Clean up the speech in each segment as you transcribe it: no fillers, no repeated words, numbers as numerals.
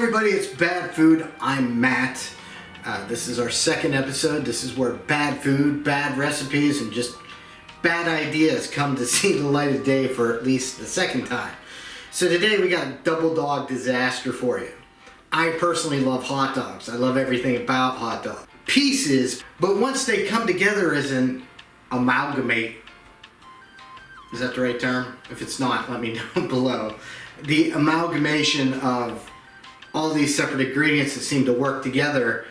everybody, it's Bad Food. I'm Matt. This is our second episode. This is where bad food, bad recipes, and just bad ideas come to see the light of day for at least the second time. So today we got a double dog disaster for you. I personally love hot dogs. I love everything about hot dog pieces, but once they come together as an amalgamate, is that the right term? If it's not, let me know below. The amalgamation of all these separate ingredients that seem to work together,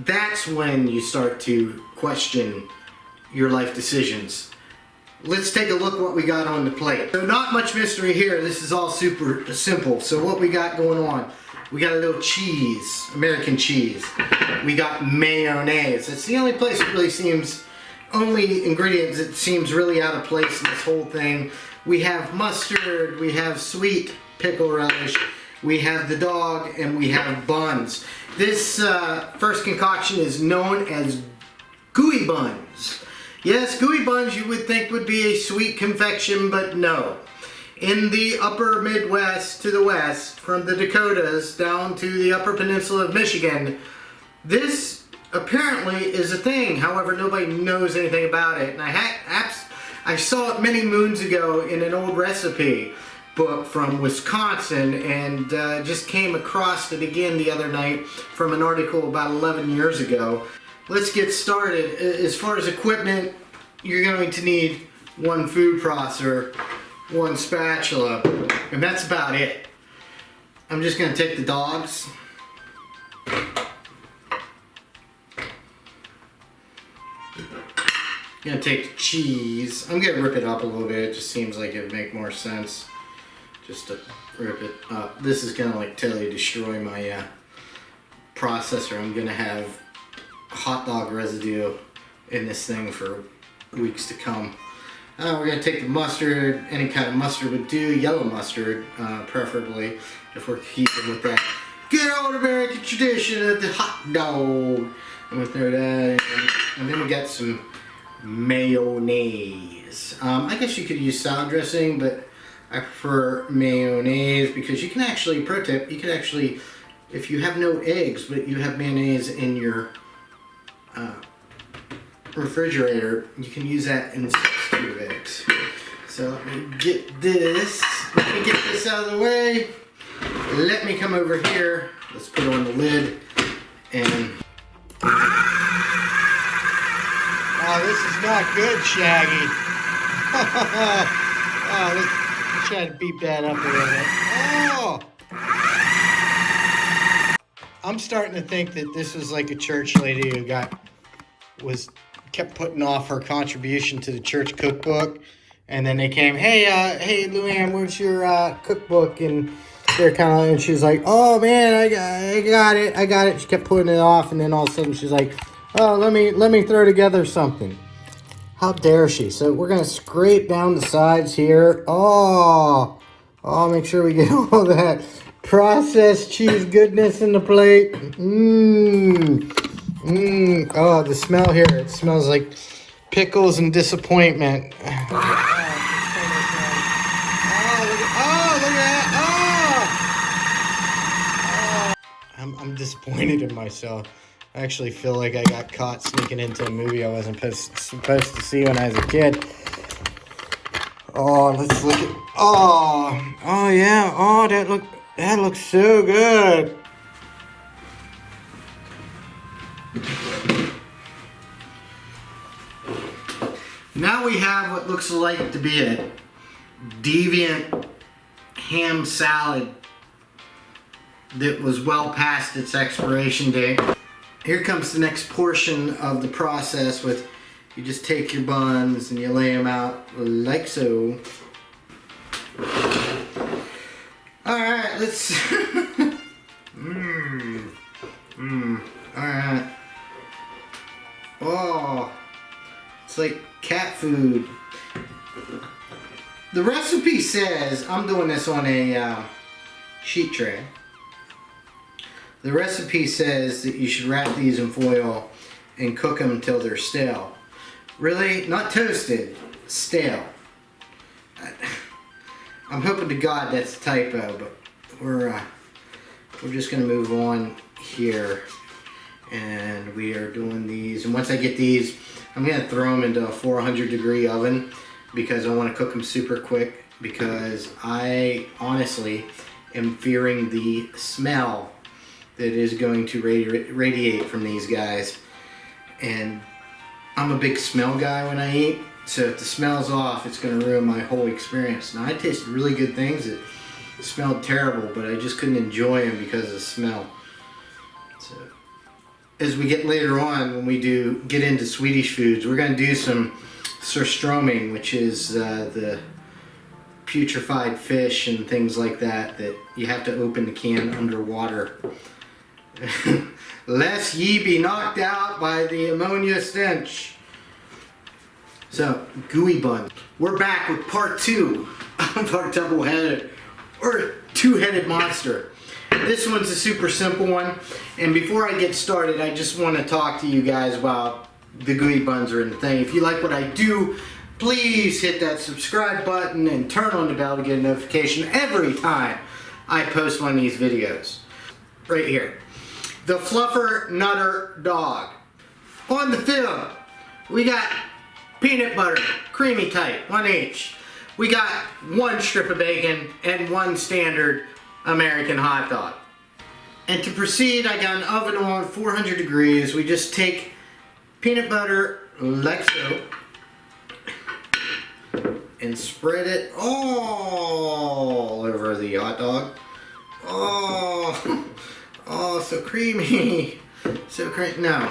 that's when you start to question your life decisions. Let's take a look what we got on the plate. So not much mystery here. This is all super simple. So what we got going on, we got a little cheese, American cheese. We got mayonnaise. It's the only place it really seems, only ingredients that seems really out of place in this whole thing. We have mustard, we have sweet pickle relish, we have the dog, and we have buns. This first concoction is known as Gooey Buns. Yes, Gooey Buns you would think would be a sweet confection, but no. In the upper Midwest to the west, from the Dakotas down to the upper peninsula of Michigan, this apparently is a thing. However, nobody knows anything about it. And I saw it many moons ago in an old recipe book from Wisconsin, and just came across it again the other night from an article about 11 years ago. Let's get started. As far as equipment, you're going to need one food processor, one spatula, and that's about it. I'm just going to take the dogs. I'm going to take the cheese. I'm going to rip it up a little bit. It just seems like it would make more sense just to rip it up. This is going to like totally destroy my processor. I'm going to have hot dog residue in this thing for weeks to come. We're going to take the mustard. Any kind of mustard would do. Yellow mustard, preferably, if we're keeping with that good old American tradition of the hot dog. I'm going to throw that in. And then we got some mayonnaise. I guess you could use salad dressing, but I prefer mayonnaise because you can actually, pro tip, you can actually, if you have no eggs but you have mayonnaise in your refrigerator, you can use that in substitute of eggs. So let me get this out of the way. Let me come over here. Let's put on the lid and oh, this is not good, Shaggy. Oh, let's try to beat that up a little bit. Oh! I'm starting to think that this was like a church lady who kept putting off her contribution to the church cookbook, and then they came, hey Luann, where's your cookbook? And they're kind of, and she's like, oh man, I got it. She kept putting it off, and then all of a sudden she's like, oh, let me throw together something. How dare she? So we're gonna scrape down the sides here. Oh, make sure we get all that processed cheese goodness in the plate. Oh, the smell here. It smells like pickles and disappointment. Look at that. I'm disappointed in myself. I actually feel like I got caught sneaking into a movie I wasn't supposed to see when I was a kid. Oh, let's look at. Oh yeah. Oh, that looks so good. Now we have what looks like to be a deviant ham salad that was well past its expiration date. Here comes the next portion of the process with, you just take your buns and you lay them out like so. Alright, let's... Alright. Oh, it's like cat food. The recipe says, I'm doing this on a sheet tray. The recipe says that you should wrap these in foil and cook them until they're stale. Really? Not toasted, stale. I'm hoping to God that's a typo, but we're we're just gonna move on here, and we are doing these. And once I get these, I'm gonna throw them into a 400-degree oven because I want to cook them super quick, because I honestly am fearing the smell that is going to radiate from these guys. And I'm a big smell guy when I eat, so if the smell's off, it's going to ruin my whole experience. Now, I tasted really good things that smelled terrible, but I just couldn't enjoy them because of the smell. So, as we get later on, when we get into Swedish foods, we're going to do some surströmming, which is the putrefied fish and things like that you have to open the can underwater. Lest ye be knocked out by the ammonia stench. So, Gooey Buns. We're back with part 2 of our double-headed or two-headed monster. This one's a super simple one, and before I get started, I just want to talk to you guys about the Gooey Buns are in the thing. If you like what I do, please hit that subscribe button and turn on the bell to get a notification every time I post one of these videos. Right here. The Flutter Nutter Dog. On the film, we got peanut butter, creamy type, 1 each. We got 1 strip of bacon and 1 standard American hot dog. And to proceed, I got an oven on 400 degrees. We just take peanut butter like so and spread it all over the hot dog. Oh, so creamy. So creamy. No,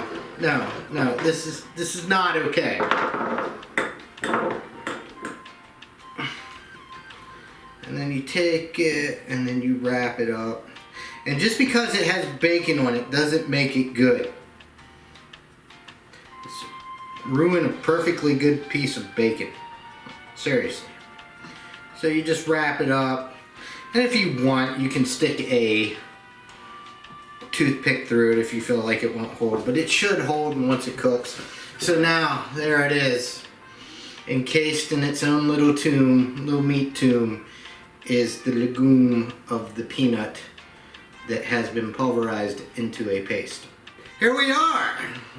this is not okay. And then you take it and then you wrap it up. And just because it has bacon on it doesn't make it good. It's ruin a perfectly good piece of bacon. Seriously. So you just wrap it up. And if you want, you can stick a toothpick through it if you feel like it won't hold. But it should hold once it cooks. So now, there it is. Encased in its own little tomb, little meat tomb, is the legume of the peanut that has been pulverized into a paste. Here we are.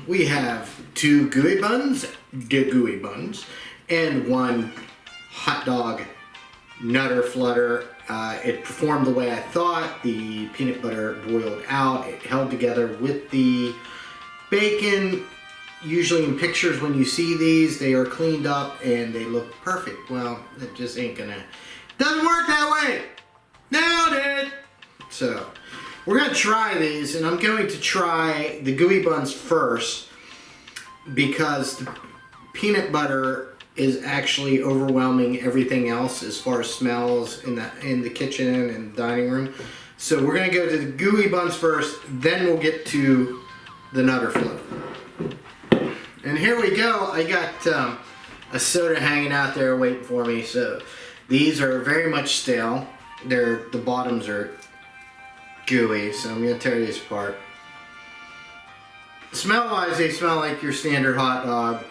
We have 2 Gooey Buns, the Gooey Buns, and 1 hot dog Nutter Flutter. It performed the way I thought. The peanut butter boiled out. It held together with the bacon. Usually in pictures when you see these, they are cleaned up and they look perfect. Well, it just ain't gonna. Doesn't work that way. Nailed it. So, we're gonna try these, and I'm going to try the Gooey Buns first because the peanut butter is actually overwhelming everything else as far as smells in the kitchen and dining room. So we're gonna go to the Gooey Buns first, then we'll get to the Nutter Flutter. And here we go. I got a soda hanging out there waiting for me. So these are very much stale. The bottoms are gooey, so I'm gonna tear these apart. Smell-wise, they smell like your standard hot dog.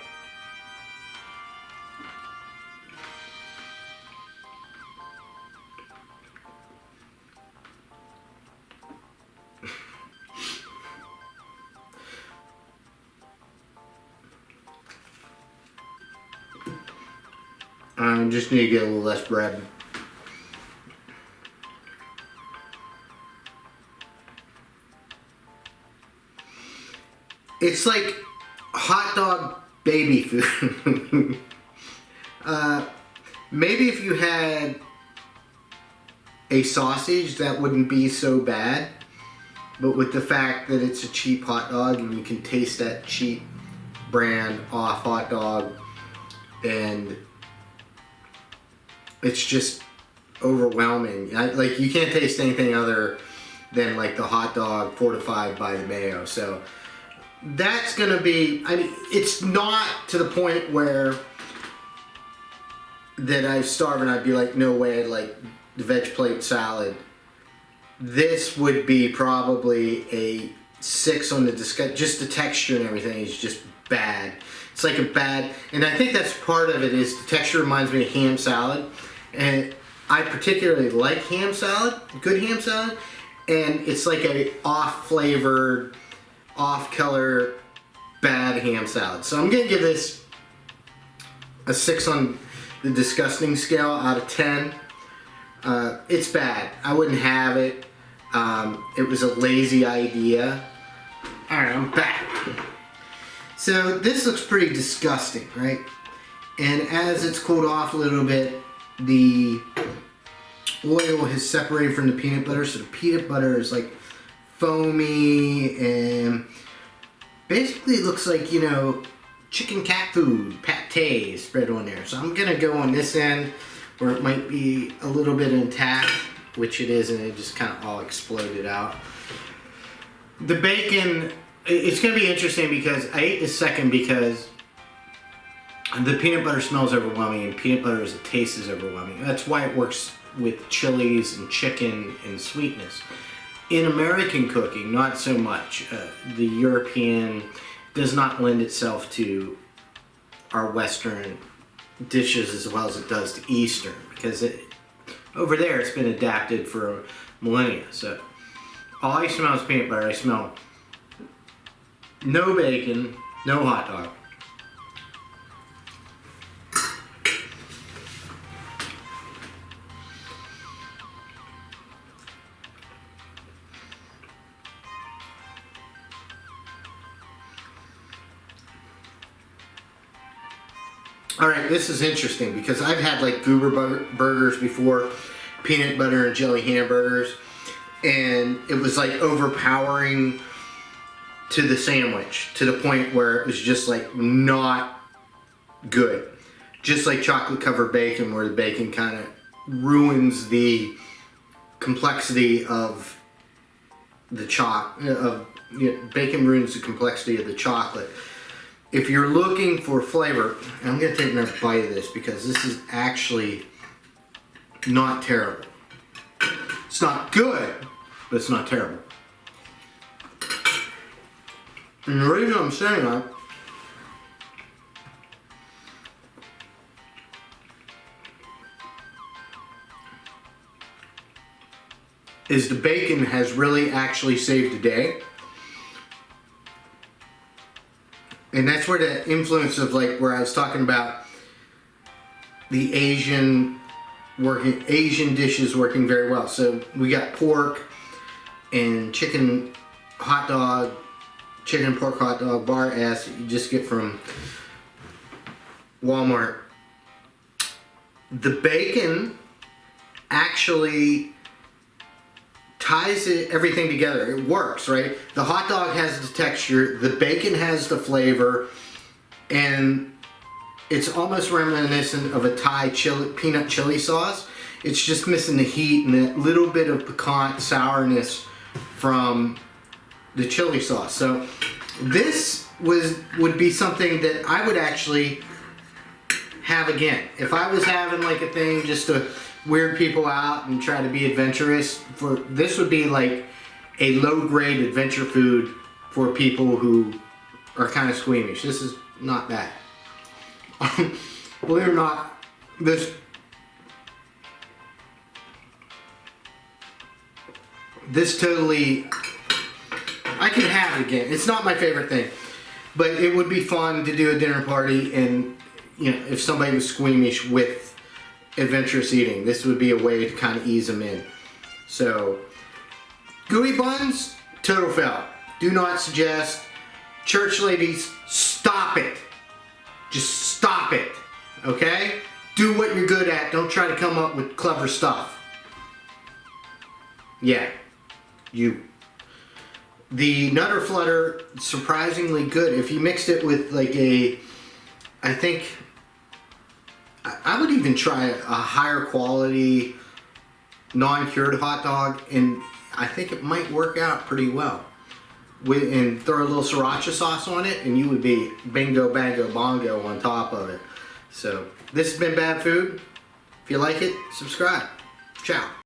I just need to get a little less bread. It's like hot dog baby food. Maybe if you had a sausage, that wouldn't be so bad. But with the fact that it's a cheap hot dog and you can taste that cheap brand off hot dog, and it's just overwhelming. Like, you can't taste anything other than like the hot dog fortified by the mayo. So that's gonna be, I mean, it's not to the point where that I starve and I'd be like, no way, I'd like the veg plate salad. This would be probably a 6 on the disgust. Just the texture and everything is just bad. It's like a bad, and I think that's part of it, is the texture reminds me of ham salad. And I particularly like ham salad, good ham salad, and it's like a off-flavored, off-color, bad ham salad. So I'm gonna give this a 6 on the disgusting scale out of 10. It's bad. I wouldn't have it. It was a lazy idea. Alright, I'm back. So this looks pretty disgusting, right? And as it's cooled off a little bit, the oil has separated from the peanut butter, so the peanut butter is like foamy, and basically it looks like, you know, chicken cat food, pate spread on there. So I'm gonna go on this end where it might be a little bit intact, which it isn't. It just kind of all exploded out. The bacon, it's gonna be interesting because I ate the second because the peanut butter smells overwhelming and peanut butter as a taste is overwhelming. That's why it works with chilies and chicken and sweetness. In American cooking, not so much. The European does not lend itself to our Western dishes as well as it does to Eastern, because over there it's been adapted for millennia. So all I smell is peanut butter. I smell no bacon, no hot dog. Alright, this is interesting because I've had like Goober burgers before, peanut butter and jelly hamburgers, and it was like overpowering to the sandwich to the point where it was just like not good. Just like chocolate covered bacon, where the bacon kind of ruins the complexity of the bacon ruins the complexity of the chocolate. If you're looking for flavor, and I'm going to take another bite of this because this is actually not terrible. It's not good, but it's not terrible. And the reason I'm saying that is the bacon has really actually saved the day. And that's where the influence of like where I was talking about the Asian dishes working very well. So we got pork and chicken hot dog, chicken and pork hot dog, bar S that you just get from Walmart. The bacon actually ties everything together. It works, right? The hot dog has the texture, the bacon has the flavor, and it's almost reminiscent of a Thai peanut chili sauce. It's just missing the heat and that little bit of piquant sourness from the chili sauce. So this would be something that I would actually have again. If I was having like a thing just to weird people out and try to be adventurous, this would be like a low-grade adventure food for people who are kind of squeamish. This is not bad. Believe it or not, this totally, I could have it again. It's not my favorite thing, but it would be fun to do a dinner party, and you know, if somebody was squeamish with adventurous eating, this would be a way to kind of ease them in. So, Gooey Buns, total fail. Do not suggest. Church ladies, stop it. Just stop it. Okay? Do what you're good at. Don't try to come up with clever stuff. Yeah. The Nutter Flutter, surprisingly good. If you mixed it with like I would even try a higher quality non-cured hot dog, and I think it might work out pretty well. And throw a little sriracha sauce on it, and you would be bingo, bango, bongo on top of it. So this has been Bad Food. If you like it, subscribe. Ciao.